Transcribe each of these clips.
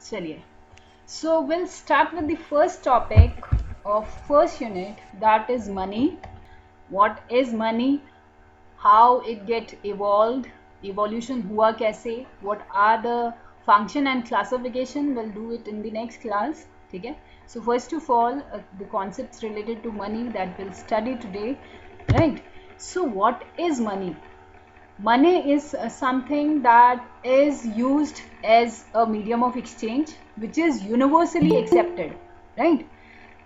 चलिए, so we'll start with the first topic of first unit, that is money. What is money? How it get evolved? Evolution हुआ कैसे? What are the function and classification? We'll do it in the next class. ठीक है? So first of all, the concepts related to money that we'll study today, right? So what is money? Money is something that is used as a medium of exchange which is universally accepted, right?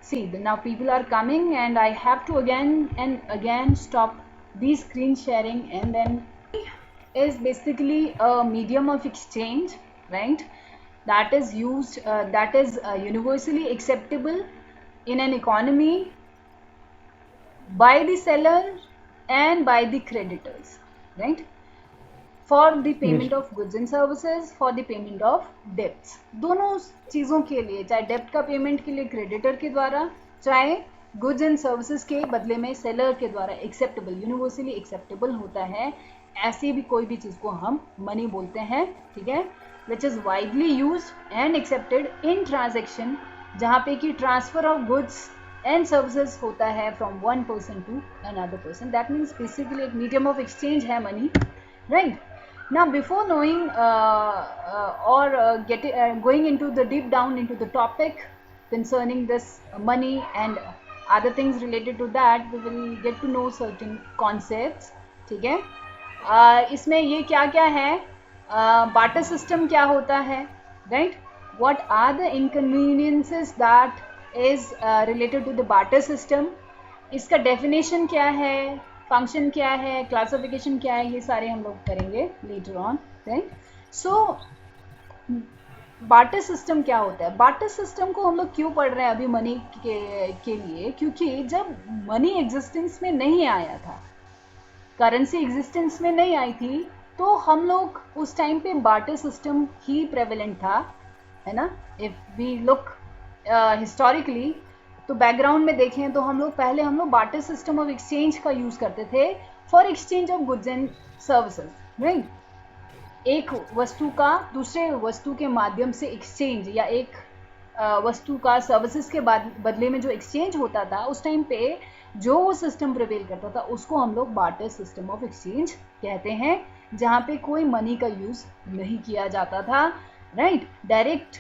See, now people are coming and I have to again and again stop the screen sharing, and then is basically a medium of exchange, right? That is used, that is universally acceptable in an economy by the seller and by the creditors, right? For the payment of goods and services, for the payment of debts. दोनों चीज़ों के लिए, चाहे डेप्ट का payment के लिए creditor के द्वारा, चाहे गुड्स एंड सर्विसेज के बदले में सेलर के द्वारा एक्सेप्टेबल, यूनिवर्सली एक्सेप्टेबल होता है, ऐसी भी कोई भी चीज़ को हम मनी बोलते हैं, ठीक है? Which is widely used and accepted in transaction, जहाँ पे कि transfer of goods and services होता है from one person to another person. That means basically एक मीडियम ऑफ एक्सचेंज है money, right? Now, before knowing going into the deep down into the topic concerning this money and other things related to that, we will get to know certain concepts. ठीक है? इसमें ये क्या क्या है, barter system क्या होता है, right? What are the inconveniences that is related to the barter system? इसका definition क्या है, फंक्शन क्या है, क्लासिफिकेशन क्या है, ये सारे हम लोग करेंगे later on, right? So barter system क्या होता है? बार्टर सिस्टम को हम लोग क्यों पढ़ रहे हैं अभी मनी के लिए? क्योंकि जब मनी एग्जिस्टेंस में नहीं आया था, करेंसी एग्जिस्टेंस में नहीं आई थी, तो हम लोग उस टाइम पे बार्टर सिस्टम ही प्रेवेलेंट था, है ना? इफ वी लुक हिस्टोरिकली, तो बैकग्राउंड में देखें तो हम लोग बार्टर सिस्टम ऑफ एक्सचेंज का यूज करते थे for exchange of goods and services, right? एक वस्तु का दूसरे वस्तु के माध्यम से एक्सचेंज, या एक वस्तु का सर्विसेज के बदले में जो एक्सचेंज होता था, उस टाइम पे जो सिस्टम प्रिवेल करता था उसको हम लोग बार्टर सिस्टम ऑफ एक्सचेंज कहते हैं, जहाँ पे कोई मनी का यूज नहीं किया जाता था, right? Direct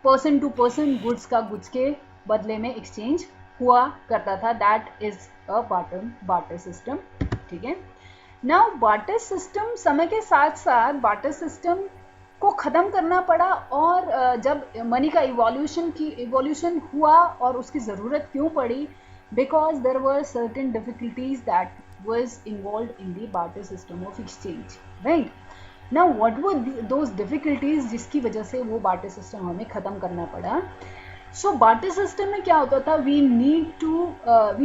person to person goods का गुड्स के बदले में एक्सचेंज हुआ करता था. That is a barter system, ठीक है? नाउ बार्टर सिस्टम समय के साथ साथ बार्टर सिस्टम को ख़त्म करना पड़ा, और जब मनी का इवोल्यूशन हुआ और उसकी ज़रूरत क्यों पड़ी? Because there were certain difficulties that was involved in the barter system of exchange, right? Now what were those difficulties जिसकी वजह से वो बार्टर सिस्टम हमें ख़त्म करना पड़ा? सो बार्टर सिस्टम में क्या होता था? We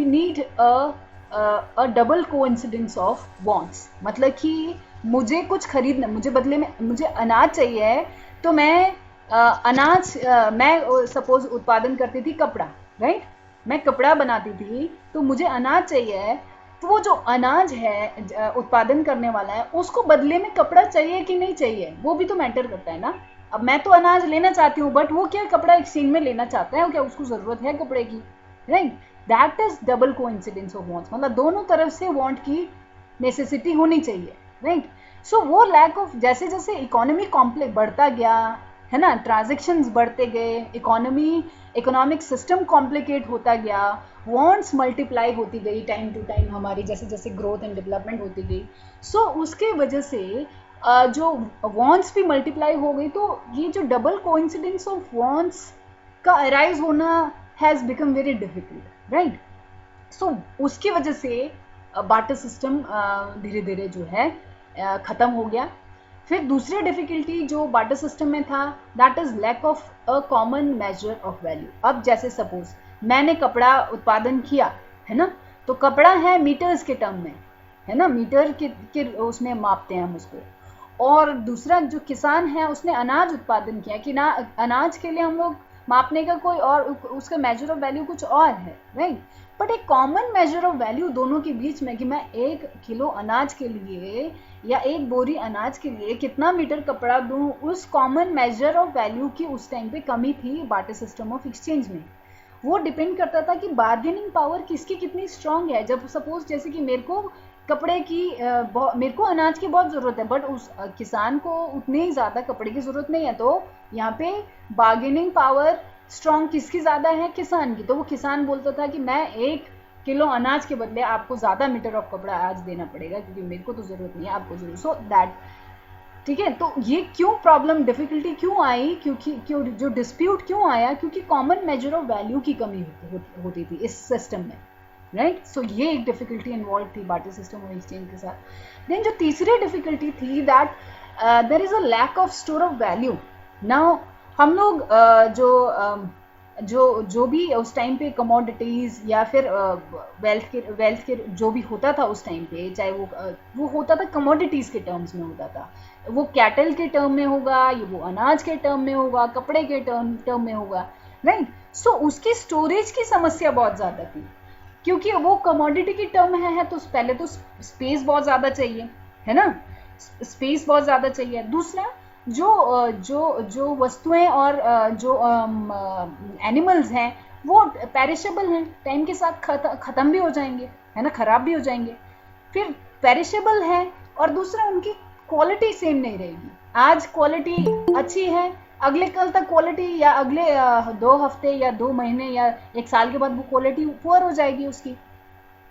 need a double coincidence of wants. मतलब कि मुझे कुछ खरीदना, मुझे बदले में मुझे अनाज चाहिए, तो मैं मैं सपोज उत्पादन करती थी कपड़ा, राइट? मैं कपड़ा बनाती थी, तो मुझे अनाज चाहिए, तो वो जो अनाज है उत्पादन करने वाला है, उसको बदले में कपड़ा चाहिए कि नहीं चाहिए, वो भी तो मैटर करता है ना. अब मैं तो अनाज लेना चाहती हूँ, बट वो क्या कपड़ा एक्सचेंज में लेना चाहता है, क्या उसको जरूरत है कपड़े की, right? That is double coincidence of wants. मतलब दोनों तरफ से वांट की नेसेसिटी होनी चाहिए, राइट? सो वो लैक ऑफ, जैसे जैसे इकोनॉमी कॉम्प्लेक्स बढ़ता गया, है ना, ट्रांजेक्शन्स बढ़ते गए, इकोनॉमिक सिस्टम कॉम्प्लिकेट होता गया, वांट्स मल्टीप्लाई होती गई टाइम टू टाइम, हमारी जैसे जैसे ग्रोथ एंड डेवलपमेंट होती गई. सो उसके वजह से जो वॉन्ट्स भी मल्टीप्लाई हो गई, तो ये जो डबल कोइंसिडेंस ऑफ वॉन्ट्स का अराइज होना has become very difficult, right? So उसकी वजह से बार्टर सिस्टम धीरे धीरे जो है ख़त्म हो गया. फिर दूसरी डिफिकल्टी जो बार्टर सिस्टम में था, that is lack of a common measure of value. अब जैसे सपोज मैंने कपड़ा उत्पादन किया, है ना, तो कपड़ा है मीटर्स के टर्म में, है ना, मीटर के उसमें मापते हैं हम उसको. और दूसरा जो किसान है, उसने अनाज उत्पादन किया कि ना, अनाज के लिए हम लोग मापने का कोई और, उसका मेजर ऑफ वैल्यू कुछ और है, राइट। बट एक कॉमन मेजर ऑफ वैल्यू दोनों के बीच में कि मैं 1 किलो अनाज के लिए या 1 बोरी अनाज के लिए कितना मीटर कपड़ा दूं, उस कॉमन मेजर ऑफ वैल्यू की उस टाइम पे कमी थी बार्टर सिस्टम ऑफ एक्सचेंज में। वो डिपेंड करता था कि बार्गेनिंग पावर किसकी कितनी स्ट्रांग है। जब सपोज जैसे कि मेरे को कपड़े की मेरे को अनाज की बहुत ज़रूरत है, बट उस किसान को उतनी ही ज़्यादा कपड़े की ज़रूरत नहीं है, तो यहाँ पे बार्गेनिंग पावर स्ट्रांग किसकी ज़्यादा है, किसान की। तो वो किसान बोलता था कि मैं 1 किलो अनाज के बदले आपको ज़्यादा मीटर ऑफ कपड़ा आज देना पड़ेगा, क्योंकि मेरे को तो ज़रूरत नहीं है, आपको ज़रूरत। सो दैट, ठीक है। तो ये क्यों प्रॉब्लम, डिफिकल्टी क्यों आई, क्यों जो डिस्प्यूट क्यों आया, क्योंकि कॉमन मेजर ऑफ वैल्यू की कमी होती थी इस सिस्टम में, राइट। सो ये एक डिफिकल्टी इन्वॉल्व थी बार्टर सिस्टम ऑफ एक्सचेंज के साथ। देन जो तीसरी डिफिकल्टी थी that there is a lack of store of value. Now हम लोग जो भी उस टाइम पे कमोडिटीज या फिर वेल्थ के जो भी होता था उस टाइम पे, चाहे वो होता था कमोडिटीज के टर्म्स में होता था, वो कैटल के टर्म में होगा, ये वो अनाज के टर्म में होगा, कपड़े के टर्म में होगा, राइट। सो उसकी स्टोरेज की समस्या बहुत ज़्यादा थी, क्योंकि वो कमोडिटी की टर्म है तो पहले तो स्पेस बहुत ज़्यादा चाहिए, है ना, स्पेस बहुत ज़्यादा चाहिए। दूसरा, जो वस्तुएं और जो एनिमल्स हैं वो पेरिशेबल हैं, टाइम के साथ ख़त्म भी हो जाएंगे, है ना, ख़राब भी हो जाएंगे। फिर पेरिशेबल है, और दूसरा उनकी क्वालिटी सेम नहीं रहेगी। आज क्वालिटी अच्छी है, अगले कल तक क्वालिटी, या अगले 2 हफ्ते या 2 महीने या 1 साल के बाद वो क्वालिटी पुअर हो जाएगी उसकी,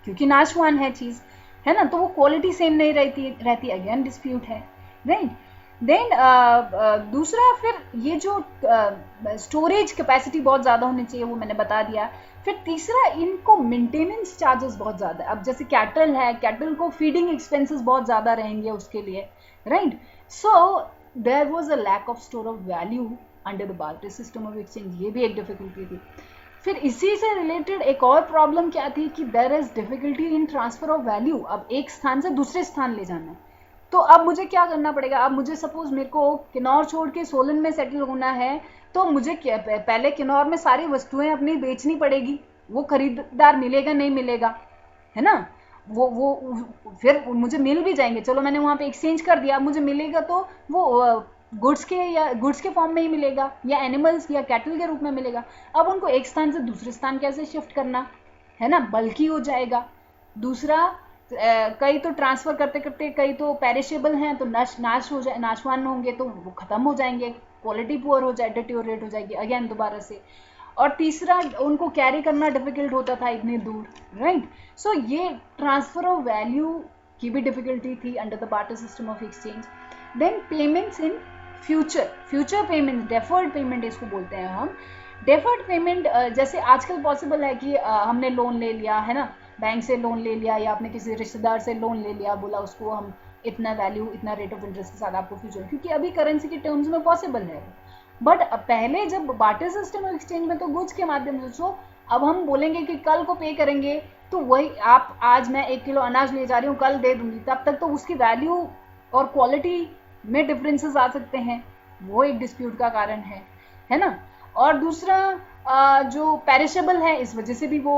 क्योंकि नाशवान है चीज़, है ना। तो वो क्वालिटी सेम नहीं रहती, अगेन डिस्प्यूट है, राइट। देन दूसरा, फिर ये जो स्टोरेज कैपेसिटी बहुत ज़्यादा होनी चाहिए, वो मैंने बता दिया। फिर तीसरा, इनको मेंटेनेंस चार्जेस बहुत ज़्यादा है। अब जैसे कैटल है, कैटल को फीडिंग एक्सपेंसेस बहुत ज़्यादा रहेंगे उसके लिए, right. So there was a lack of store of value under the barter system of exchange. ये भी एक डिफिकल्टी थी। फिर इसी से रिलेटेड एक और प्रॉब्लम क्या थी कि there is difficulty in transfer of value. अब एक स्थान से दूसरे स्थान ले जाना, तो अब मुझे क्या करना पड़ेगा। अब मुझे सपोज मेरे को किन्नौर छोड़ के सोलन में सेटल होना है, तो मुझे पहले किन्नौर में सारी वस्तुएं अपनी बेचनी पड़ेगी, वो खरीदार मिलेगा नहीं मिलेगा, है ना। वो फिर मुझे मिल भी जाएंगे, चलो मैंने वहाँ पे एक्सचेंज कर दिया, मुझे मिलेगा तो वो गुड्स के फॉर्म में ही मिलेगा, या एनिमल्स या कैटल के रूप में मिलेगा। अब उनको एक स्थान से दूसरे स्थान कैसे शिफ्ट करना, है ना, बल्कि हो जाएगा। दूसरा, कई तो ट्रांसफर करते करते कई तो पेरिशेबल हैं, तो नाशवान होंगे, तो वो खत्म हो जाएंगे, क्वालिटी पुअर हो जाए, डिटोरेट हो जाएगी अगेन दोबारा से। और तीसरा, उनको कैरी करना डिफिकल्ट होता था इतनी दूर, राइट। सो ये ट्रांसफर ऑफ वैल्यू की भी डिफिकल्टी थी under the barter system of exchange. Then payments in future payment, deferred payment इसको बोलते हैं हम। डेफर्ड पेमेंट जैसे आजकल पॉसिबल है कि हमने लोन ले लिया, है ना, बैंक से लोन ले लिया, या आपने किसी रिश्तेदार से लोन ले लिया, बोला उसको हम इतना वैल्यू, इतना रेट ऑफ इंटरेस्ट के साथ आपको फ्यूचर, क्योंकि अभी करेंसी के टर्म्स में पॉसिबल है। बट पहले जब बार्टर सिस्टम ऑफ एक्सचेंज में तो गुड्स के माध्यम से, सो अब हम बोलेंगे कि कल को पे करेंगे, तो वही आप, आज मैं 1 किलो अनाज ले जा रही हूँ, कल दे दूंगी, तब तक तो उसकी वैल्यू और क्वालिटी में डिफरेंसेस आ सकते हैं, वो एक डिस्प्यूट का कारण है ना। और दूसरा, जो पेरिशेबल है, इस वजह से भी वो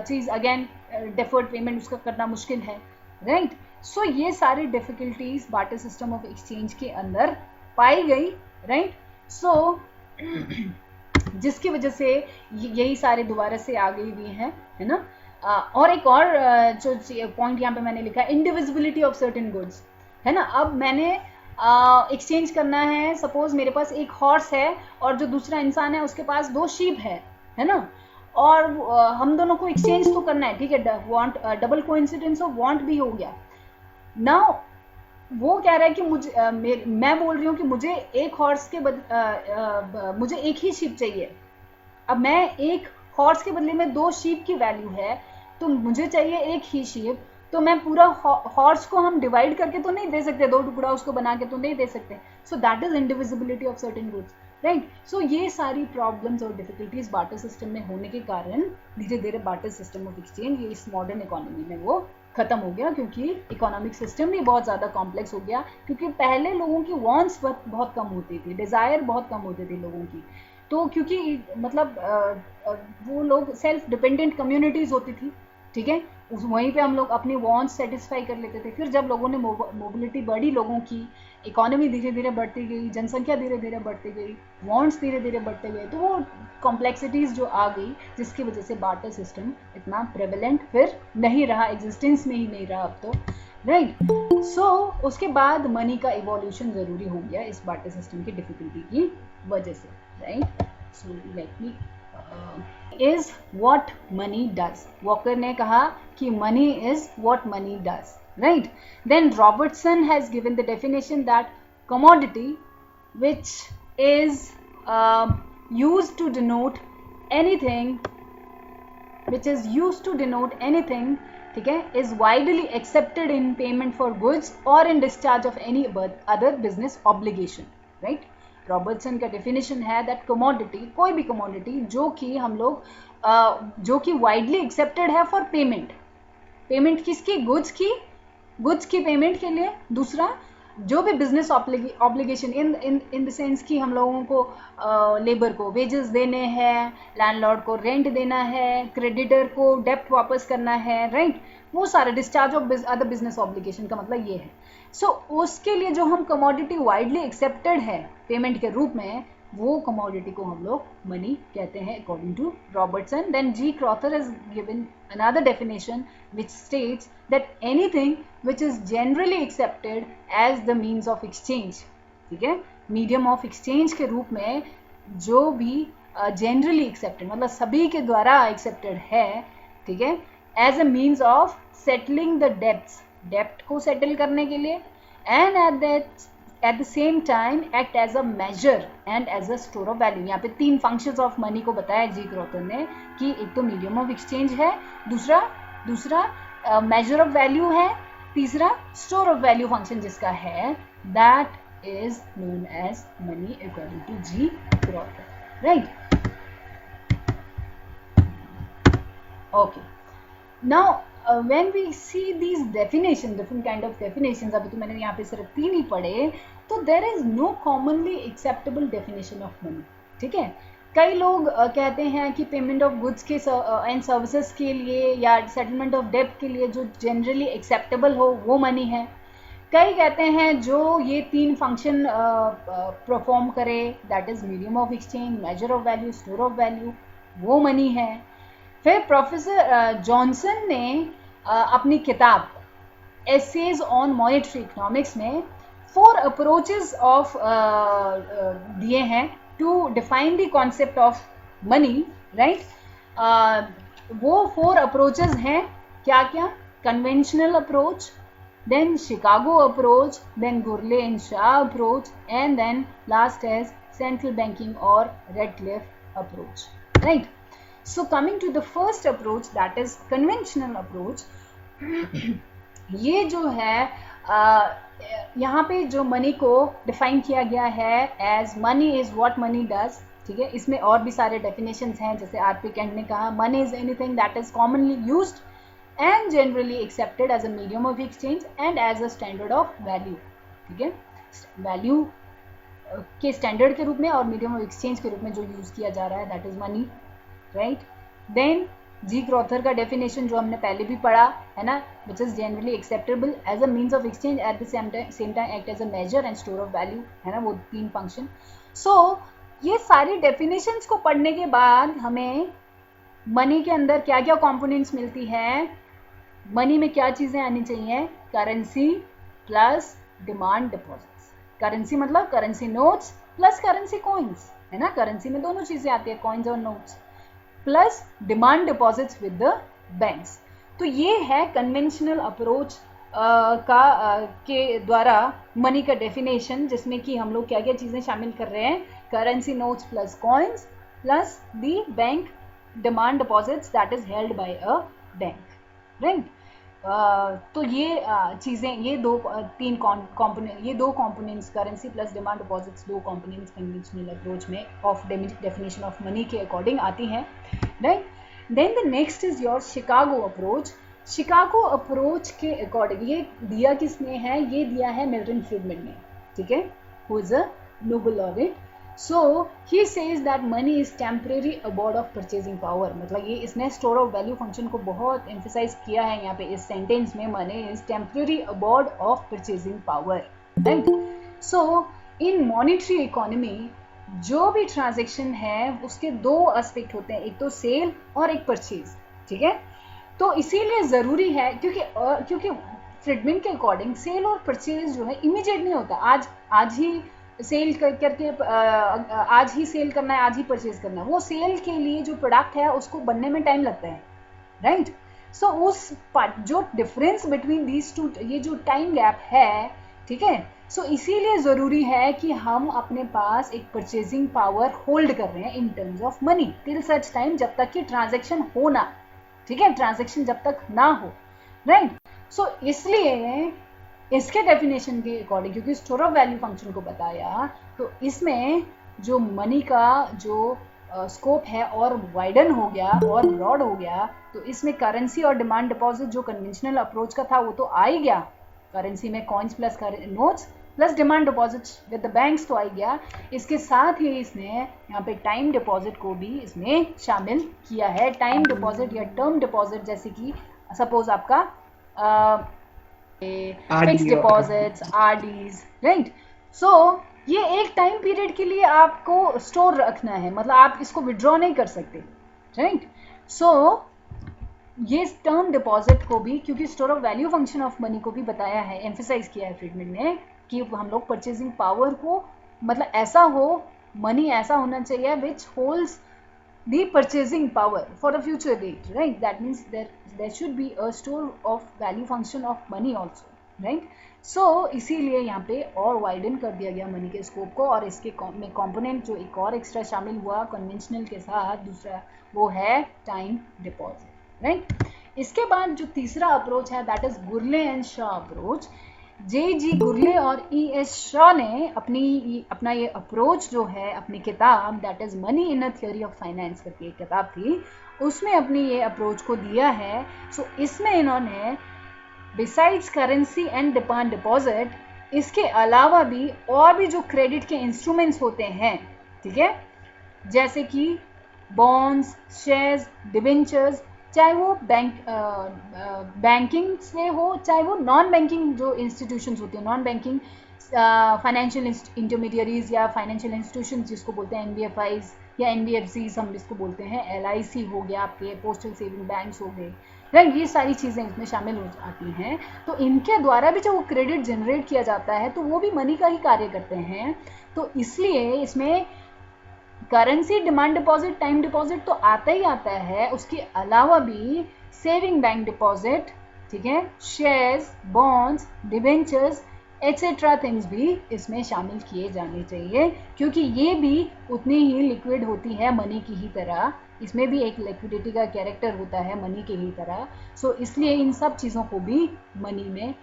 चीज़ अगेन डेफर्ड पेमेंट उसका करना मुश्किल है, राइट। सो ये सारी difficulties barter system of exchange के अंदर पाई गई, राइट। सो जिसकी वजह से यही सारे दोबारा से आ गई हुई हैं, है ना। और एक और जो पॉइंट यहाँ पे मैंने लिखा है, इंडिविजिबिलिटी ऑफ सर्टेन गुड्स, है ना। अब मैंने एक्सचेंज करना है, सपोज मेरे पास एक हॉर्स है और जो दूसरा इंसान है उसके पास 2 शीप है ना, और हम दोनों को एक्सचेंज तो करना है, ठीक है, want double coincidence of want भी हो गया। नाउ वो कह रहा है कि मैं बोल रही हूँ कि मुझे एक हॉर्स के मुझे एक ही शीप चाहिए। अब मैं एक हॉर्स के बदले में 2 शीप की वैल्यू है, तो मुझे चाहिए एक ही शीप, तो मैं पूरा हॉर्स को हम डिवाइड करके तो नहीं दे सकते, 2 टुकड़ा उसको बना के तो नहीं दे सकते। So that is indivisibility of certain goods, right. So ये सारी प्रॉब्लम्स और डिफिकल्टीज बार्टर सिस्टम में होने के कारण धीरे धीरे बार्टर सिस्टम ऑफ एक्सचेंज ये इस मॉडर्न इकोनॉमी में वो खत्म हो गया, क्योंकि इकोनॉमिक सिस्टम भी बहुत ज़्यादा कॉम्प्लेक्स हो गया, क्योंकि पहले लोगों की वांट्स बहुत कम होती थी, डिज़ायर बहुत कम होती थी लोगों की। तो क्योंकि मतलब वो लोग सेल्फ डिपेंडेंट कम्युनिटीज़ होती थी, ठीक है, उस वहीं पे हम लोग अपनी वांट्स सेटिस्फाई कर लेते थे। फिर जब लोगों ने मोबिलिटी बढ़ी, लोगों की इकोनॉमी धीरे धीरे बढ़ती गई, जनसंख्या धीरे धीरे बढ़ती गई, वांट्स धीरे धीरे बढ़ते गए, तो वो कॉम्प्लेक्सिटीज़ जो आ गई, जिसकी वजह से बार्टर सिस्टम इतना प्रेवलेंट फिर नहीं रहा, एग्जिस्टेंस में ही नहीं रहा अब तो, राइट। सो उसके बाद मनी का इवोल्यूशन ज़रूरी हो गया इस बार्टर सिस्टम की डिफिकल्टी की वजह से, right. So let me is what money does. Walker ने कहा कि money is what money does, right? Then Robertson has given the definition that commodity which is used to denote anything, ठीक है, is widely accepted in payment for goods or in discharge of any other business obligation, right? Robertson का definition है that commodity, कोई भी commodity जो कि हम लोग जो कि वाइडली एक्सेप्टेड है फॉर पेमेंट किसकी, गुड्स की पेमेंट के लिए। दूसरा, जो भी business obligation in the sense कि हम लोगों को लेबर को वेजेस देने हैं, लैंडलॉर्ड को रेंट देना है, क्रेडिटर को डेप्ट वापस करना है, राइट, वो सारे discharge of other business obligation का मतलब ये है। सो उसके लिए जो हम कमोडिटी वाइडली एक्सेप्टेड है पेमेंट के रूप में, वो कमोडिटी को हम लोग मनी कहते हैं according to Robertson. Then G Crowther has given another definition which states that anything which is generally accepted as the means of exchange, ठीक है, मीडियम ऑफ एक्सचेंज के रूप में जो भी जनरली एक्सेप्टेड मतलब सभी के द्वारा एक्सेप्टेड है, ठीक है, as a means of settling the डेप्ट को सेटल करने के लिए, and at the same time act as a measure and as a store of value. यहाँ पे 3 फंक्शंस ऑफ मनी को बताया जी क्रॉथर ने कि एक तो मीडियम ऑफ एक्सचेंज है, दूसरा मेजर ऑफ वैल्यू है, तीसरा स्टोर ऑफ वैल्यू फंक्शन जिसका है, that is known as money according to G Crowther, right. Okay, now when we see these definitions, different kind of definitions, अभी तो मैंने यहाँ पे सिर्फ 3 ही पढ़े, तो there is no commonly acceptable definition of money, ठीक है। कई लोग कहते हैं कि पेमेंट ऑफ गुड्स के एंड सर्विसेज के लिए या सेटलमेंट ऑफ डेब्ट के लिए जो जनरली एक्सेप्टेबल हो वो मनी है। कई कहते हैं जो ये 3 फंक्शन परफॉर्म करे, that is medium of exchange, major of value, store of value, वो मनी है। फिर प्रोफेसर जॉनसन ने अपनी किताब एसेज ऑन मॉनेटरी इकोनॉमिक्स में 4 अप्रोचेस ऑफ दिए हैं to define the concept of money, right. वो 4 अप्रोचेस हैं, क्या क्या, conventional approach, then Chicago approach, then Gurley and Shaw approach, and then last as central banking और Radcliffe approach, right. So coming to the first approach, that is conventional approach, ये जो है यहाँ पे जो मनी को डिफाइन किया गया है as money is what money does, ठीक है। इसमें और भी सारे डेफिनेशंस हैं, जैसे आर पी कैंट ने कहा money is anything that is commonly used and generally accepted as a medium of exchange and as a standard of value, ठीक है, वैल्यू के स्टैंडर्ड के रूप में और मीडियम ऑफ एक्सचेंज के रूप में जो यूज किया जा रहा है, that is money, right. Then G Crowther का डेफिनेशन जो हमने पहले भी पढ़ा है ना, which is generally acceptable as a means of exchange at the same time act as a measure and store of value, है ना, वो 3 फंक्शन। सो ये सारी डेफिनेशंस को पढ़ने के बाद हमें मनी के अंदर क्या क्या कंपोनेंट्स मिलती हैं, मनी में क्या चीज़ें आनी चाहिए, currency plus demand deposits. Currency मतलब currency notes plus currency coins, है ना, करेंसी में दोनों चीज़ें आती है, कॉइन्स और notes, plus demand deposits with the banks. तो ये है कन्वेंशनल अप्रोच के द्वारा मनी का डेफिनेशन, जिसमें कि हम लोग क्या क्या चीज़ें शामिल कर रहे हैं, currency notes plus coins plus the bank demand deposits that is held by a bank, right. तो ये चीज़ें, ये 2 components currency plus demand deposits 2 components conventional approach में ऑफ डेफिनेशन ऑफ मनी के अकॉर्डिंग आती हैं, right. Then the next is your Chicago approach. Chicago approach के according, ये दिया किसने है, ये दिया है मिल्टन फ्रीडमैन ने, ठीक है, who is a Nobel laureate. So he says that money is temporary abode of purchasing power. मतलब ये इसने स्टोर ऑफ वैल्यू फंक्शन को बहुत एम्फेसाइज किया है यहाँ पे इस सेंटेंस में, money is temporary abode of purchasing power, right. So in monetary economy जो भी ट्रांजेक्शन है उसके दो एस्पेक्ट होते हैं, एक तो सेल और एक परचेज, ठीक है. तो इसीलिए ज़रूरी है, क्योंकि फ्रीडमैन के अकॉर्डिंग सेल और परचेज जो है इमीडिएट नहीं होता. आज ही सेल करके आज ही सेल करना है, आज ही परचेज करना है. वो सेल के लिए जो प्रोडक्ट है उसको बनने में टाइम लगता है, राइट. सो उस जो डिफरेंस बिटवीन दीज टू, ये जो टाइम गैप है, ठीक है. सो इसीलिए ज़रूरी है कि हम अपने पास एक परचेजिंग पावर होल्ड कर रहे हैं in terms of money till such time, जब तक कि ट्रांजेक्शन हो ना, ठीक है, ट्रांजेक्शन जब तक ना हो, राइट. सो इसलिए इसके डेफिनेशन के अकॉर्डिंग, क्योंकि स्टोर ऑफ वैल्यू फंक्शन को बताया, तो इसमें जो मनी का जो स्कोप है और वाइडन हो गया और ब्रॉड हो गया. तो इसमें करेंसी और डिमांड डिपॉजिट जो कन्वेंशनल अप्रोच का था वो तो आ ही गया, करेंसी में coins plus notes plus demand deposit with the banks तो आ ही गया. इसके साथ ही इसने यहाँ पे टाइम डिपॉजिट को भी इसमें शामिल किया है. टाइम डिपॉजिट या टर्म डिपॉजिट, जैसे कि सपोज आपका fix deposits, RDs, right. So ये एक टाइम पीरियड के लिए आपको स्टोर रखना है, मतलब आप इसको विड्रॉ नहीं कर सकते, राइट. सो ये टर्म डिपॉजिट को भी, क्योंकि store of value function of money को भी बताया है, एम्फेसाइज किया है फ्रीडमैन ने कि हम लोग परचेजिंग पावर को, मतलब ऐसा हो, मनी ऐसा होना चाहिए विच holds the purchasing power for a future date, right. That means there should be a store of value function of money also, right. So इसीलिए यहाँ पे और वाइडन कर दिया गया मनी के स्कोप को, और इसके में कंपोनेंट जो एक और एक्स्ट्रा शामिल हुआ कन्वेंशनल के साथ, दूसरा वो है टाइम डिपॉजिट, राइट. इसके बाद जो तीसरा अप्रोच है that is Gurley and Shaw approach. G Gurley और एस शॉ ने अपना ये अप्रोच जो है, अपनी किताब that is money in a theory of finance करके एक किताब थी, उसमें अपनी ये अप्रोच को दिया है. सो इसमें इन्होंने besides currency and demand deposit, इसके अलावा भी और भी जो क्रेडिट के इंस्ट्रूमेंट्स होते हैं, ठीक है, जैसे कि बॉन्ड्स, शेयर्स, डिबेंचर्स, चाहे वो बैंकिंग से हो, चाहे वो नॉन बैंकिंग जो इंस्टीट्यूशंस होती हैं, नॉन बैंकिंग फाइनेंशियल इंटरमीडियरीज या फाइनेंशियल इंस्टीट्यूशंस जिसको बोलते हैं एनबीएफआईज या एनबीएफसीज हम इसको बोलते हैं, एलआईसी हो गया, आपके पोस्टल सेविंग बैंक्स हो गए, राइट. ये सारी चीज़ें इसमें शामिल हो जाती हैं. तो इनके द्वारा भी जो क्रेडिट जनरेट किया जाता है तो वो भी मनी का ही कार्य करते हैं. तो इसलिए इसमें currency, demand deposit, time deposit तो आता ही आता है, उसके अलावा भी सेविंग बैंक डिपॉजिट, ठीक है, shares, bonds, debentures etcetera things भी इसमें शामिल किए जाने चाहिए, क्योंकि ये भी उतनी ही लिक्विड होती है मनी की ही तरह. इसमें भी एक लिक्विडिटी का कैरेक्टर होता है मनी के ही तरह. सो इसलिए इन सब चीज़ों को भी मनी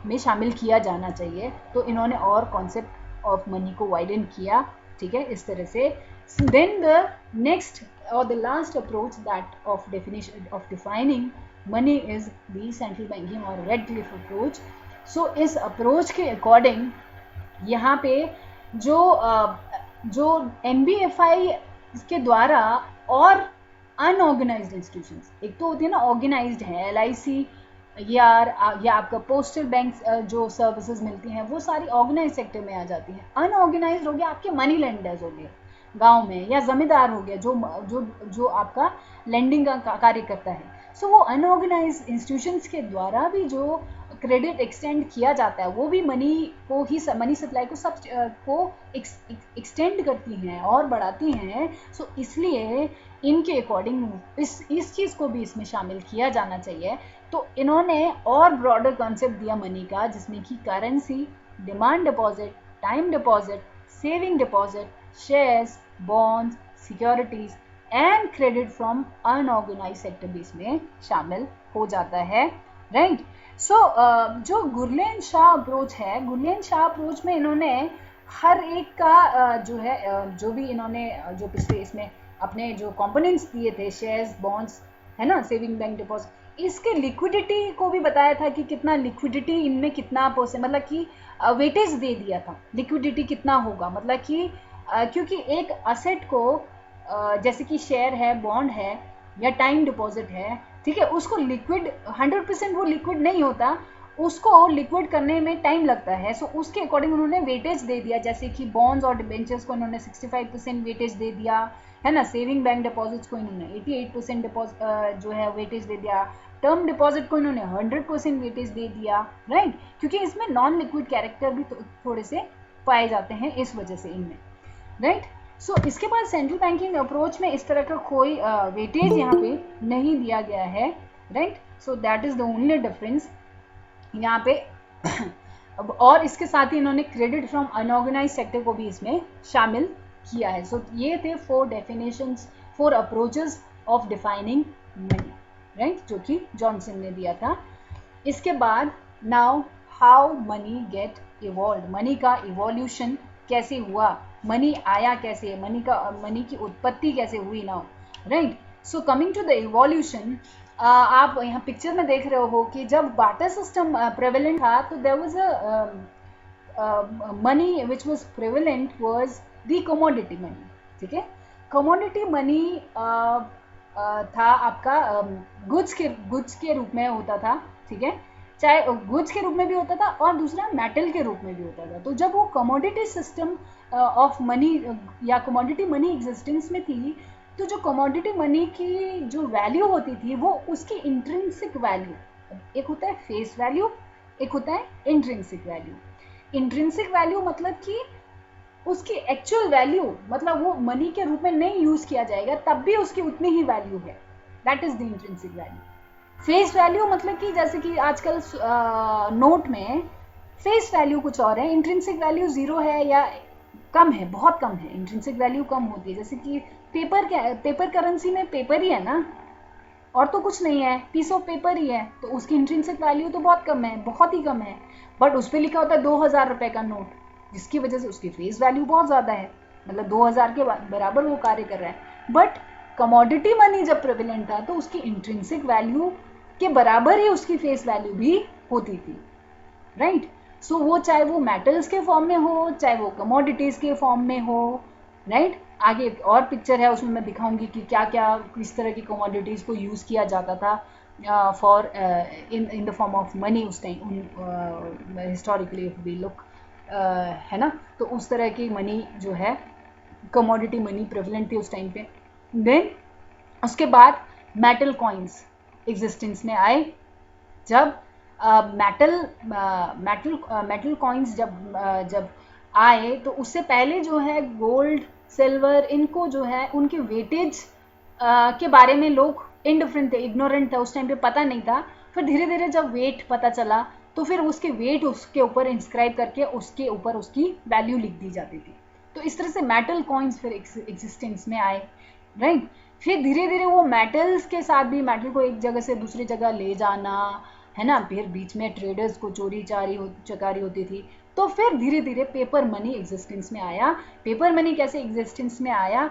में शामिल किया जाना चाहिए. तो इन्होंने और कॉन्सेप्ट ऑफ मनी को वाइडन किया, ठीक है, इस तरह से. देन द नेक्स्ट और the last approach that of definition of defining money is the central banking और रेडक्लिफ अप्रोच. सो इस अप्रोच के अकॉर्डिंग यहाँ पे जो एनबीएफआई के द्वारा और अनऑर्गेनाइज्ड इंस्टीट्यूशंस, एक तो होती है ना ऑर्गेनाइज्ड है, एलआईसी या आपका पोस्टल बैंक जो सर्विसेज मिलती हैं वो सारी ऑर्गेनाइज सेक्टर में आ जाती हैं. अनऑर्गेनाइज्ड हो गया आपके मनी लेंडर्स हो गए गांव में, या जमींदार हो गया जो आपका लेंडिंग का कार्य करता है. सो वो अनऑर्गेनाइज्ड इंस्टीट्यूशंस के द्वारा भी जो क्रेडिट एक्सटेंड किया जाता है वो भी मनी सप्लाई को एक्सटेंड करती हैं और बढ़ाती हैं. सो इसलिए इनके अकॉर्डिंग इस चीज़ को भी इसमें शामिल किया जाना चाहिए. तो इन्होंने और ब्रॉडर कॉन्सेप्ट दिया मनी का, जिसमें कि currency, demand deposit, time deposit, saving deposit, shares, bonds, securities and credit from unorganised sector भी इसमें शामिल हो जाता है, राइट. सो जो गुरले एंड शॉ अप्रोच है, गुरले एंड शॉ अप्रोच में इन्होंने हर एक का जो है जो भी इन्होंने जो पिछले इसमें अपने जो कंपोनेंट्स दिए थे, शेयर्स, बॉन्ड्स, है ना, सेविंग बैंक डिपॉजिट। इसके लिक्विडिटी को भी बताया था कि कितना लिक्विडिटी इनमें कितना परसेंट, मतलब कि वेटेज दे दिया था लिक्विडिटी कितना होगा, मतलब कि क्योंकि एक असेट को जैसे कि शेयर है, बॉन्ड है या टाइम डिपॉजिट है, ठीक है, उसको लिक्विड 100% वो लिक्विड नहीं होता, उसको लिक्विड करने में टाइम लगता है। सो उसके अकॉर्डिंग उन्होंने वेटेज दे दिया, जैसे कि बॉन्ड्स और डिबेंचर्स को इन्होंने 65% वेटेज दे दिया, है ना, सेविंग बैंक डिपॉजिट्स को इन्होंने 88% जो है वेटेज दे दिया, टर्म डिपॉजिट को इन्होंने 100% वेटेज दे दिया, राइट, क्योंकि इसमें नॉन लिक्विड कैरेक्टर भी थोड़े से पाए जाते हैं इस वजह से इनमें, राइट। सो इसके बाद सेंट्रल बैंकिंग अप्रोच में इस तरह का कोई वेटेज यहाँ पे नहीं दिया गया है, right. So that is the only difference यहाँ पे। और इसके साथ ही इन्होंने क्रेडिट फ्रॉम अनऑर्गेनाइज सेक्टर को भी इसमें शामिल किया है। सो ये थे 4 definitions, 4 approaches of defining money, right, जो कि जॉनसन ने दिया था। इसके बाद now how money get evolve, money का इवोल्यूशन कैसे हुआ, मनी आया कैसे, मनी की उत्पत्ति कैसे हुई now, right. So coming to the evolution, आप यहाँ पिक्चर में देख रहे हो कि जब बार्टर सिस्टम प्रेवलेंट था तो there was a money which was prevalent was the commodity money, ठीक है। कमोडिटी मनी था आपका गुड्स के रूप में होता था, ठीक है, चाहे गुड्स के रूप में भी होता था और दूसरा मेटल के रूप में भी होता था। तो जब वो कमोडिटी सिस्टम ऑफ मनी या कमोडिटी मनी एग्जिस्टेंस में थी, तो जो कमोडिटी मनी की जो वैल्यू होती थी वो उसकी इंट्रिंसिक वैल्यू, एक होता है फेस वैल्यू, एक होता है इंट्रिंसिक वैल्यू। इंट्रिंसिक वैल्यू मतलब कि उसकी एक्चुअल वैल्यू, मतलब वो मनी के रूप में नहीं यूज किया जाएगा तब भी उसकी उतनी ही वैल्यू है, that is the intrinsic value. Face value मतलब कि जैसे कि आजकल नोट में फेस वैल्यू कुछ और है, इंट्रिंसिक वैल्यू 0 है या कम है, बहुत कम है, इंट्रिंसिक वैल्यू कम होती है। जैसे कि पेपर करेंसी में पेपर ही है ना, और तो कुछ नहीं है, पीस ऑफ पेपर ही है, तो उसकी इंट्रिंसिक वैल्यू तो बहुत कम है, बहुत ही कम है। बट उस पर लिखा होता है 2000 रुपए का नोट, जिसकी वजह से उसकी फेस वैल्यू बहुत ज्यादा है, मतलब 2000 के बराबर वो कार्य कर रहा है। बट कमोडिटी मनी जब प्रेवलेंट था तो उसकी इंट्रिंसिक वैल्यू के बराबर ही उसकी फेस वैल्यू भी होती थी, राइट। सो वो चाहे वो मेटल्स के फॉर्म में हो, चाहे वो कमोडिटीज के फॉर्म में हो, राइट। आगे एक और पिक्चर है, उसमें मैं दिखाऊंगी कि क्या क्या किस तरह की कमोडिटीज को यूज किया जाता था for in the form of money उस time, historically if we look, है ना। तो उस तरह की मनी जो है कमोडिटी मनी प्रेवलेंट थी उस टाइम पे। देन उसके बाद मेटल कॉइन्स एग्जिस्टेंस में आए, जब मेटल कॉइन्स जब आए तो उससे पहले जो है गोल्ड, सिल्वर, इनको जो है उनके वेटेज के बारे में लोग इनडिफरेंट थे, इग्नोरेंट था, उस टाइम पे पता नहीं था। फिर धीरे धीरे जब वेट पता चला तो फिर उसके वेट उसके ऊपर इंस्क्राइब करके उसके ऊपर उसकी वैल्यू लिख दी जाती थी। तो इस तरह से मेटल कॉइन्स फिर एग्जिस्टेंस में आए, राइट। फिर धीरे धीरे वो मेटल्स के साथ भी, मेटल को एक जगह से दूसरी जगह ले जाना, है ना, फिर बीच में ट्रेडर्स को चोरी चकारी होती थी। तो फिर धीरे धीरे पेपर मनी एग्जिस्टेंस में आया। पेपर मनी कैसे एग्जिस्टेंस में आया,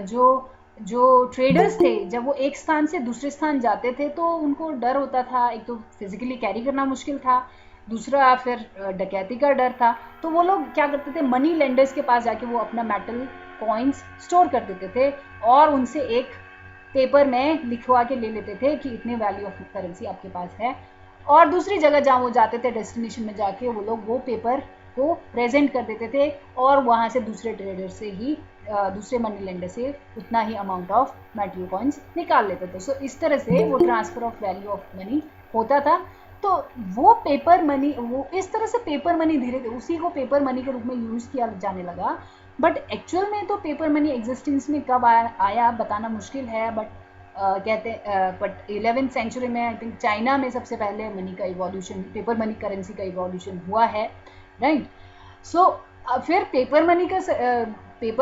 जो ट्रेडर्स थे जब वो एक स्थान से दूसरे स्थान जाते थे तो उनको डर होता था, एक तो फिजिकली कैरी करना मुश्किल था, दूसरा फिर डकैती का डर था। तो वो लोग क्या करते थे, मनी लेंडर्स के पास जाके वो अपना मेटल कॉइन्स स्टोर कर देते थे और उनसे एक पेपर में लिखवा के ले लेते थे कि इतने वैल्यू ऑफ करेंसी आपके पास है, और दूसरी जगह जहाँ वो जाते थे डेस्टिनेशन में जाके वो लोग वो पेपर को प्रेजेंट कर देते थे और वहाँ से दूसरे ट्रेडर से ही, दूसरे मनी लेंडर से उतना ही अमाउंट ऑफ मेटल कॉइन्स निकाल लेते थे। सो इस तरह से वो transfer of value of money होता था। तो वो पेपर मनी, वो इस तरह से पेपर मनी धीरे धीरे उसी को पेपर मनी के रूप में यूज किया जाने लगा। बट एक्चुअल में तो पेपर मनी एग्जिस्टेंस में कब आया बताना मुश्किल है, बट कहते बट 11th सेंचुरी में आई थिंक चाइना में सबसे पहले मनी का इवोल्यूशन, पेपर मनी करेंसी का इवोल्यूशन हुआ है, राइट। सो फिर पेपर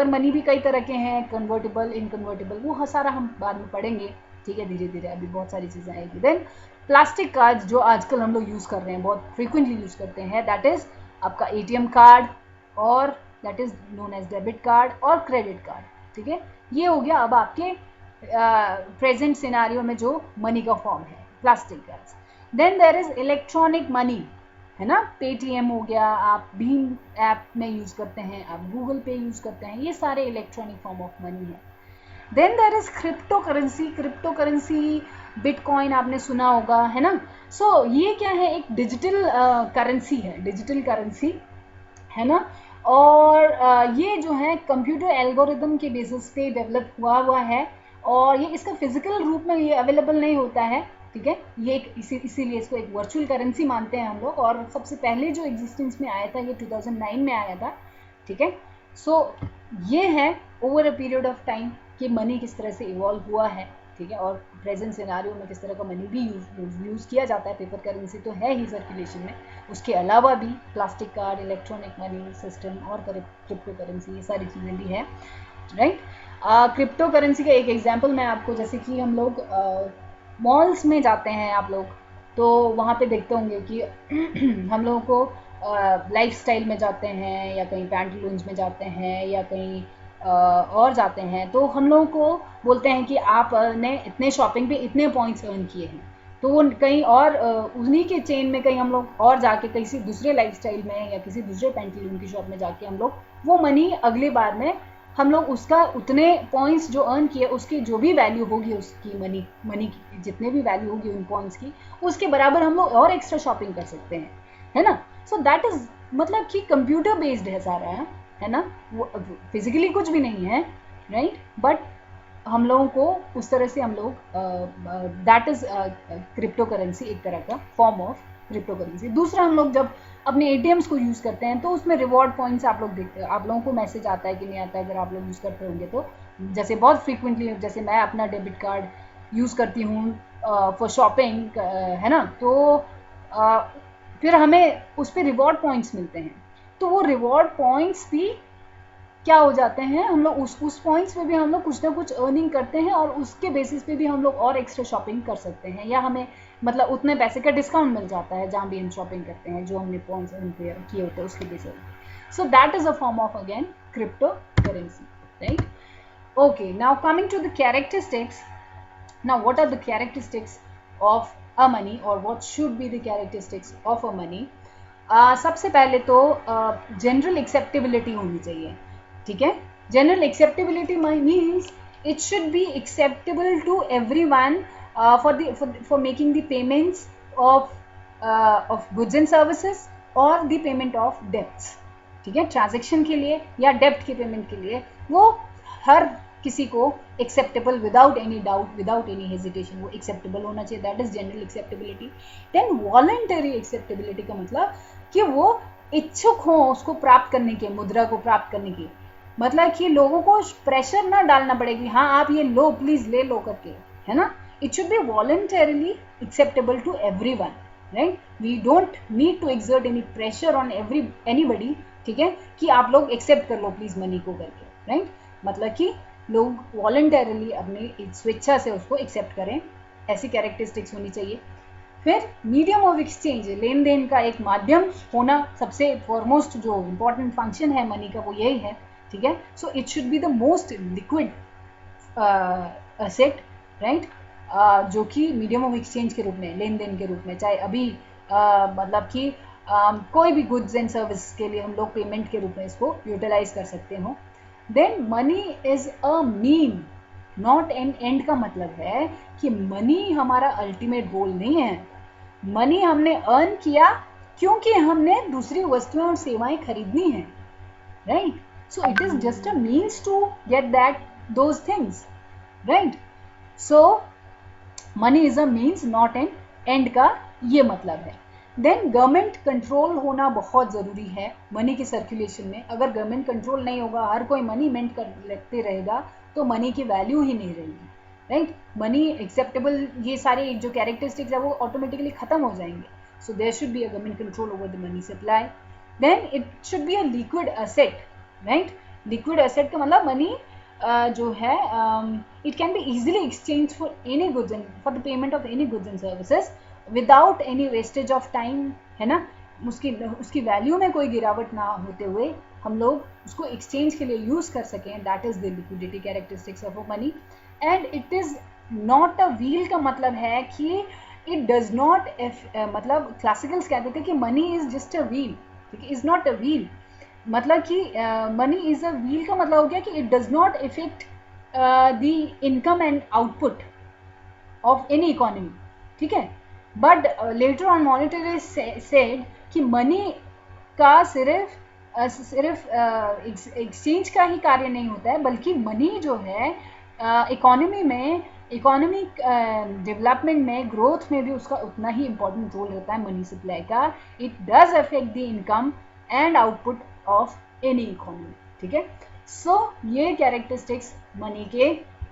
मनी भी कई तरह के हैं, कन्वर्टेबल, इनकन्वर्टेबल, वो सारा हम बाद में पढ़ेंगे, ठीक है, धीरे धीरे, अभी बहुत सारी चीज़ें आएगी। देन प्लास्टिक कार्ड जो आजकल हम लोग यूज़ कर रहे हैं, बहुत फ्रीक्वेंटली यूज़ करते हैं, दैट इज़ आपका ATM कार्ड और that is known as debit card और क्रेडिट कार्ड, ठीक है। ये हो गया अब आपके प्रेजेंट सिनारियो में जो मनी का फॉर्म है, plastic cards. Then there is electronic money, है ना, पेटीएम हो गया, आप भीम ऐप में यूज करते हैं, आप गूगल पे यूज करते हैं, ये सारे इलेक्ट्रॉनिक फॉर्म ऑफ मनी है। Then there is cryptocurrency. Cryptocurrency bitcoin आपने सुना होगा, है ना। सो ये क्या है, एक डिजिटल करेंसी है, डिजिटल करेंसी, है ना। और ये जो है कंप्यूटर एल्गोरिदम के बेसिस पे डेवलप हुआ है, और ये इसका फिजिकल रूप में ये अवेलेबल नहीं होता है, ठीक है। ये इसीलिए इसको एक वर्चुअल करेंसी मानते हैं हम लोग, और सबसे पहले जो एग्जिस्टेंस में आया था ये 2009 में आया था, ठीक है। सो ये है over a period of time कि मनी किस तरह से इवॉल्व हुआ है, ठीक है, और प्रेजेंट सिनारियो में किस तरह का मनी भी यूज़ किया जाता है। पेपर करेंसी तो है ही सर्कुलेशन में, उसके अलावा भी plastic card, electronic money system और क्रिप्टो करेंसी, ये सारी चीज़ें भी है, राइट। क्रिप्टो करेंसी का एक एग्जांपल मैं आपको, जैसे कि हम लोग मॉल्स में जाते हैं आप लोग, तो वहाँ पे देखते होंगे कि हम लोगों को लाइफस्टाइल में जाते हैं, या कहीं पैंटलून्स में जाते हैं, या कहीं और जाते हैं, तो हम लोगों को बोलते हैं कि आपने इतने शॉपिंग पे इतने पॉइंट्स अर्न किए हैं, तो वो कहीं और उन्हीं के चेन में कहीं हम लोग और जाके किसी दूसरे लाइफस्टाइल में या किसी दूसरे पैंटलून की शॉप में जाके हम लोग वो मनी अगली बार में हम लोग उसका उतने पॉइंट्स जो अर्न किए उसकी जो भी वैल्यू होगी, उसकी मनी की जितने भी वैल्यू होगी उन पॉइंट्स की, उसके बराबर हम लोग और एक्स्ट्रा शॉपिंग कर सकते हैं, है ना। सो दैट इज मतलब कि कंप्यूटर बेस्ड है सारा, है ना, वो फिजिकली कुछ भी नहीं है, राइट। बट हम लोगों को उस तरह से हम लोग दैट इज क्रिप्टो करेंसी, एक तरह का फॉर्म ऑफ क्रिप्टो करेंसी। दूसरा, हम लोग जब अपने एटीएम्स को यूज़ करते हैं तो उसमें रिवॉर्ड पॉइंट्स आप लोग देखते हैं, आप लोगों को मैसेज आता है कि नहीं आता है, अगर आप लोग यूज़ करते होंगे तो। जैसे बहुत फ्रीक्वेंटली, जैसे मैं अपना डेबिट कार्ड यूज़ करती हूँ फॉर शॉपिंग, है ना, तो फिर हमें उस पर रिवॉर्ड पॉइंट्स मिलते हैं, तो वो रिवॉर्ड पॉइंट्स भी क्या हो जाते हैं, हम लोग उस पॉइंट्स पे भी हम लोग कुछ ना कुछ अर्निंग करते हैं, और उसके बेसिस पे भी हम लोग और एक्स्ट्रा शॉपिंग कर सकते हैं, या हमें मतलब उतने पैसे का डिस्काउंट मिल जाता है जहाँ भी हम शॉपिंग करते हैं, जो हमने पॉइंट्स अर्न किए होते हैं उसके बेसिस पे। So that is a form of again crypto currency, right. Okay, now coming to the characteristics. Now what are the characteristics of a money, और what should be the characteristics of a money. सबसे पहले तो general acceptability होनी चाहिए, ठीक है। General acceptability means it should be acceptable to everyone for making the payments of goods and services और the payment of debts, ठीक है। ट्रांजेक्शन के लिए या डेब्ट के पेमेंट के लिए वो हर किसी को acceptable, without any doubt, without any hesitation, वो एक्सेप्टेबल होना चाहिए, that is general acceptability. Then voluntary acceptability का मतलब कि वो इच्छुक हो उसको प्राप्त करने के, मुद्रा को प्राप्त करने की, मतलब कि लोगों को प्रेशर ना डालना पड़ेगी, हाँ आप ये लो, प्लीज ले लो करके, है ना। It should be voluntarily acceptable to everyone, right. We don't need to exert any pressure on anybody, ठीक है, कि आप लोग एक्सेप्ट कर लो प्लीज मनी को करके, राइट। मतलब कि लोग वॉलंटरीली अपनी स्वेच्छा से उसको एक्सेप्ट करें, ऐसी कैरेक्टरिस्टिक्स होनी चाहिए। फिर मीडियम ऑफ एक्सचेंज, लेन देन का एक माध्यम होना, सबसे फॉरमोस्ट जो इम्पोर्टेंट फंक्शन है मनी का वो यही है, ठीक है। So it should be the most liquid asset, right, जो कि मीडियम ऑफ एक्सचेंज के रूप में, लेन देन के रूप में, चाहे अभी मतलब कि कोई भी गुड्स एंड सर्विस के लिए हम लोग पेमेंट के रूप में इसको यूटिलाइज कर सकते हो। Then money is a mean not an end, का मतलब है कि मनी हमारा अल्टीमेट गोल नहीं है। मनी हमने अर्न किया क्योंकि हमने दूसरी वस्तुएं और सेवाएं खरीदनी है, right. So it is just a means to get that those things, right. So money is a means not an end का ये मतलब है। देन गवर्नमेंट कंट्रोल होना बहुत ज़रूरी है मनी की सर्कुलेशन में। अगर गवर्नमेंट कंट्रोल नहीं होगा, हर कोई मनी मिंट कर लेते रहेगा, तो मनी की वैल्यू ही नहीं रहेगी, राइट। मनी एक्सेप्टेबल, ये सारे जो कैरेक्टरिस्टिक्स है वो ऑटोमेटिकली खत्म हो जाएंगे। So there should be a government control over the money supply. Then it should be a liquid asset, right. Liquid asset का मतलब मनी जो है it can be easily exchange for any goods and for the payment of any goods and services without any wastage of time, है ना। उसकी value में कोई गिरावट ना होते हुए हम लोग उसको एक्सचेंज के लिए यूज कर सकें, that is the liquidity characteristics of money. And it is not a wheel का मतलब है कि इट डज नॉट, मतलब क्लासिकल्स कहते थे कि money is just a wheel, ठीक है, इज नॉट अ व्हील, मतलब कि मनी इज अ व्हील का मतलब हो गया कि it does not effect the income and output of any economy, ठीक है। But later on monetary said कि मनी का सिर्फ एक्सचेंज का ही कार्य नहीं होता है, बल्कि मनी जो है इकोनॉमी में, इकोनॉमिक डेवलपमेंट में, ग्रोथ में भी उसका उतना ही इम्पोर्टेंट रोल रहता है मनी सप्लाई का। It does affect the income and output of any economy, ठीक है। सो ये कैरेक्टरिस्टिक्स मनी के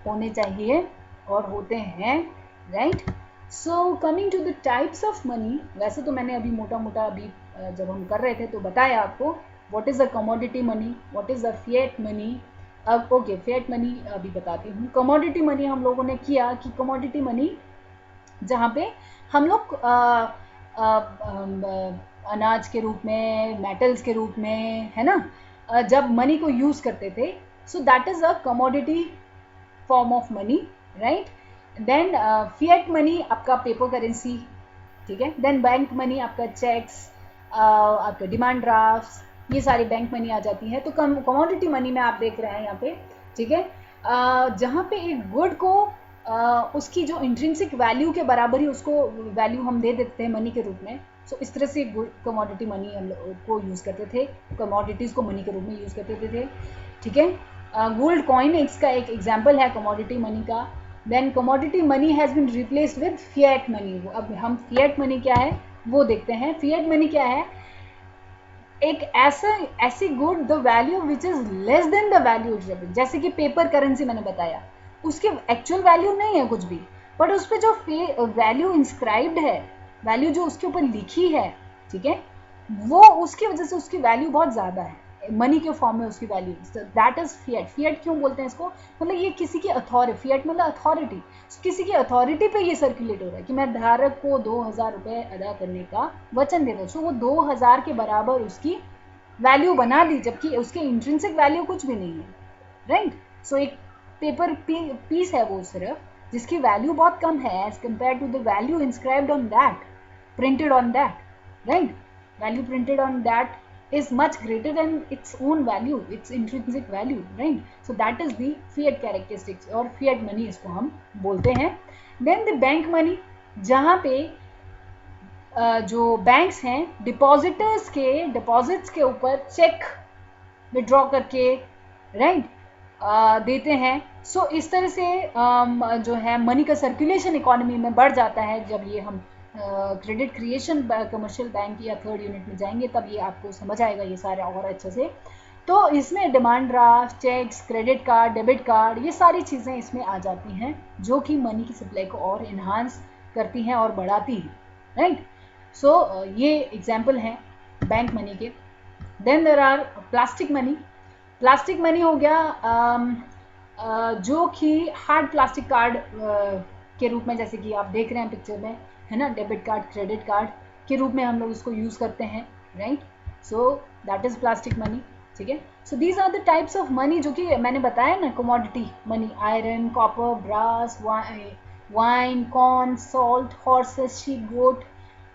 होने चाहिए और होते हैं, right. So coming to the types of money, वैसे तो मैंने अभी मोटा मोटा अभी जब हम कर रहे थे तो बताया आपको what is the commodity money, what is the fiat money. अब ओके, फिएट मनी अभी बताती हूँ। कमोडिटी मनी हम लोगों ने किया कि कमोडिटी मनी जहाँ पे हम लोग अनाज के रूप में, मेटल्स के रूप में, है ना, जब मनी को यूज करते थे, so that is a commodity form of money, right. Then fiat money आपका पेपर करेंसी, ठीक है। देन बैंक मनी आपका चेक्स, आपका डिमांड ड्राफ्ट, ये सारी बैंक मनी आ जाती है। तो कमोडिटी मनी में आप देख रहे हैं यहाँ पे, ठीक है, जहाँ पे एक गुड को उसकी जो इंट्रिंसिक वैल्यू के बराबर ही उसको वैल्यू हम दे देते हैं मनी के रूप में। सो इस तरह से कमोडिटी मनी हम लोग को यूज़ करते थे, कमोडिटीज़ को मनी के रूप में यूज़ करते थे, ठीक है। गोल्ड कॉइन इसका एक एग्जाम्पल है कमोडिटी मनी का। Then commodity money has been replaced with fiat money. अब हम फिएट मनी क्या है वो देखते हैं। फिएट मनी क्या है? एक ऐसी good the value which is less than the value, जैसे कि पेपर करेंसी मैंने बताया, उसकी एक्चुअल वैल्यू नहीं है कुछ भी, बट उस पर जो वैल्यू इंस्क्राइब्ड है, वैल्यू जो उसके ऊपर लिखी है, ठीक है, वो उसकी वजह से उसकी वैल्यू बहुत ज़्यादा है, मनी के फॉर्म में उसकी value, that is fiat. Fiat क्यों बोलते हैं इसको? मतलब ये किसी की अथॉरिटी, फिएट मतलब अथॉरिटी, किसी की अथॉरिटी पे ये सर्कुलेट हो रहा है कि मैं धारक को 2000 रुपये अदा करने का वचन देता हूँ। सो वो 2000 के बराबर उसकी वैल्यू बना दी, जबकि उसके इंट्रिंसिक वैल्यू कुछ भी नहीं है, राइट। सो एक पेपर पीस है वो सिर्फ, जिसकी वैल्यू बहुत कम है as compare to the value inscribed on that, printed on that, right. Value printed on that is much greater than its own value, its intrinsic value, right? So that is the fiat characteristics और fiat money इसको हम बोलते हैं। then the bank money, जहाँ पे जो banks हैं depositors के डिपॉजिट्स के ऊपर चेक विड्रॉ करके, राइट, देते हैं। सो इस तरह से जो है मनी का सर्कुलेशन इकोनॉमी में बढ़ जाता है। जब ये हम क्रेडिट क्रिएशन कमर्शियल बैंक या थर्ड यूनिट में जाएंगे तब ये आपको समझ आएगा ये सारे और अच्छे से। तो इसमें demand draft, cheques, credit card, debit card, ये सारी चीज़ें इसमें आ जाती हैं जो कि मनी की सप्लाई को और इन्हांस करती हैं और बढ़ाती हैं, राइट। सो ये एग्जाम्पल हैं बैंक मनी के। Then there are plastic money. Plastic money हो गया जो कि हार्ड प्लास्टिक कार्ड के रूप में, जैसे कि आप देख रहे हैं पिक्चर में, है ना, डेबिट कार्ड, क्रेडिट कार्ड के रूप में हम लोग इसको यूज़ करते हैं, right. So that is plastic money, ठीक है। So these are the types of money जो कि मैंने बताया ना, commodity money, iron, copper, brass, wine, corn, salt, horses, sheep, goat,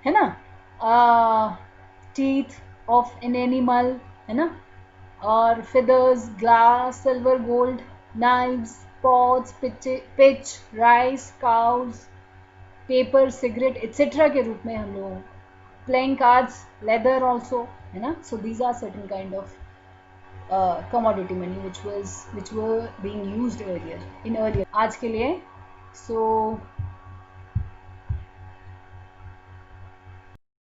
है ना, टीथ ऑफ एन एनिमल, है ना, और feathers, glass, silver, gold, knives, pots, pitch, rice, cows, paper, cigarette etcetera के रूप में हम लोग, प्लेइंग कार्ड्स, लेदर ऑल्सो, है ना। So these are certain kind of commodity money which were being used earlier. आज के लिए सो